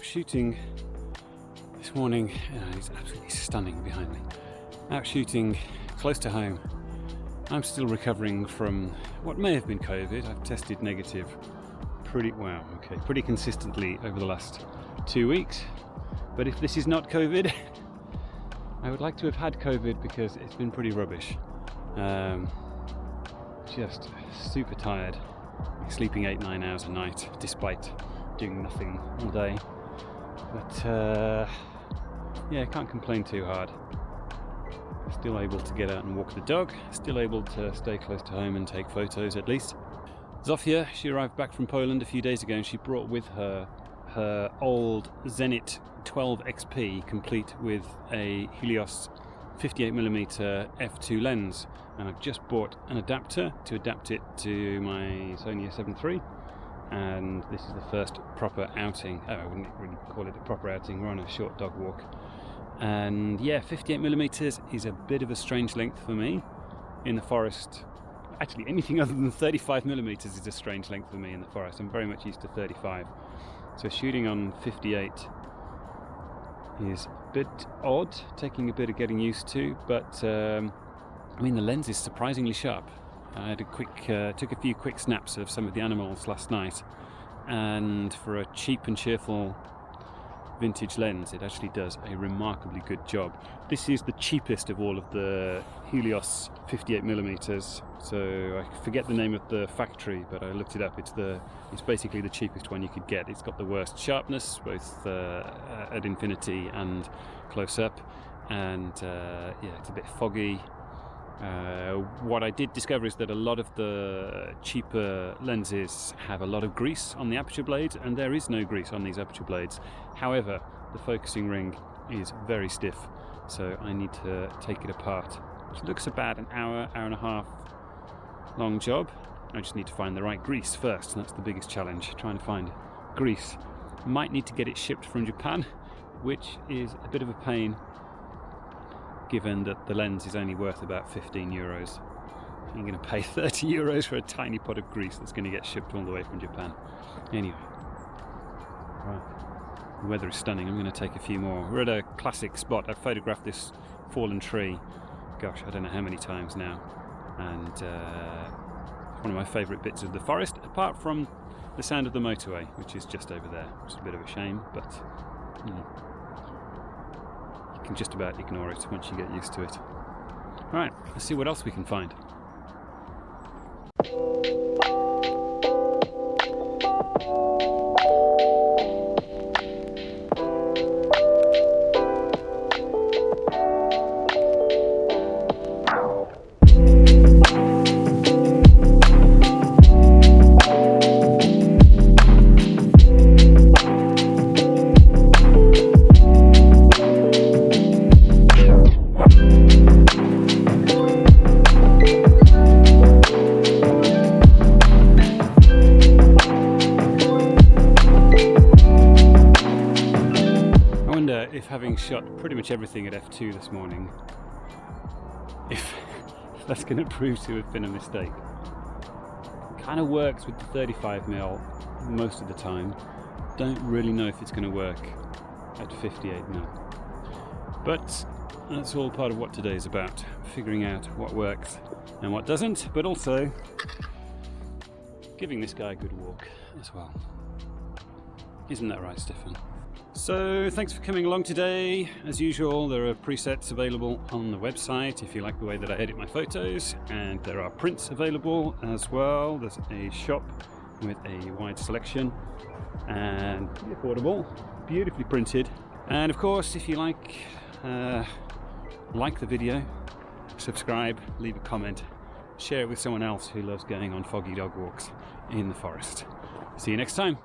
out shooting this morning. It's absolutely stunning behind me. Out shooting close to home. I'm still recovering from what may have been COVID. I've tested negative pretty consistently over the last 2 weeks. But if this is not COVID, I would like to have had COVID because it's been pretty rubbish. Just super tired, sleeping 8-9 hours a night despite doing nothing all day. But yeah, can't complain too hard. Still able to get out and walk the dog, still able to stay close to home and take photos at least. Zofia, she arrived back from Poland a few days ago and she brought with her her old Zenit 12 XP complete with a Helios 58mm f2 lens, and I've just bought an adapter to adapt it to my Sony a7 III, and this is the first proper outing. I wouldn't really call it a proper outing, we're on a short dog walk. And yeah, 58mm is a bit of a strange length for me in the forest. Actually, anything other than 35mm is a strange length for me in the forest. I'm very much used to 35. So shooting on 58 is a bit odd, taking a bit of getting used to, but I mean, the lens is surprisingly sharp. I had took a few quick snaps of some of the animals last night, and for a cheap and cheerful vintage lens, it actually does a remarkably good job. This is the cheapest of all of the Helios 58mm, so I forget the name of the factory, but I looked it up. It's basically the cheapest one you could get. It's got the worst sharpness, both at infinity and close up, and yeah, it's a bit foggy. What I did discover is that a lot of the cheaper lenses have a lot of grease on the aperture blades, and there is no grease on these aperture blades. However, the focusing ring is very stiff, so I need to take it apart. It looks about an hour and a half long job. I just need to find the right grease first, and that's the biggest challenge, trying to find grease. Might need to get it shipped from Japan, which is a bit of a pain, given that the lens is only worth about 15 euros. You're going to pay 30 euros for a tiny pot of grease that's going to get shipped all the way from Japan. Anyway, right. The weather is stunning. I'm going to take a few more. We're at a classic spot. I've photographed this fallen tree, gosh, I don't know how many times now, and one of my favourite bits of the forest, apart from the sound of the motorway, which is just over there. It's a bit of a shame, but you know, you can just about ignore it once you get used to it. Right, let's see what else we can find. If having shot pretty much everything at f2 this morning, if that's going to prove to have been a mistake. Kind of works with the 35mm most of the time. Don't really know if it's going to work at 58mm. But that's all part of what today is about, figuring out what works and what doesn't, but also giving this guy a good walk as well. Isn't that right, Stefan? So thanks for coming along today. As usual, there are presets available on the website if you like the way that I edit my photos, and there are prints available as well. There's a shop with a wide selection and affordable, beautifully printed. And of course, if you like the video, subscribe, leave a comment, share it with someone else who loves going on foggy dog walks in the forest. See you next time.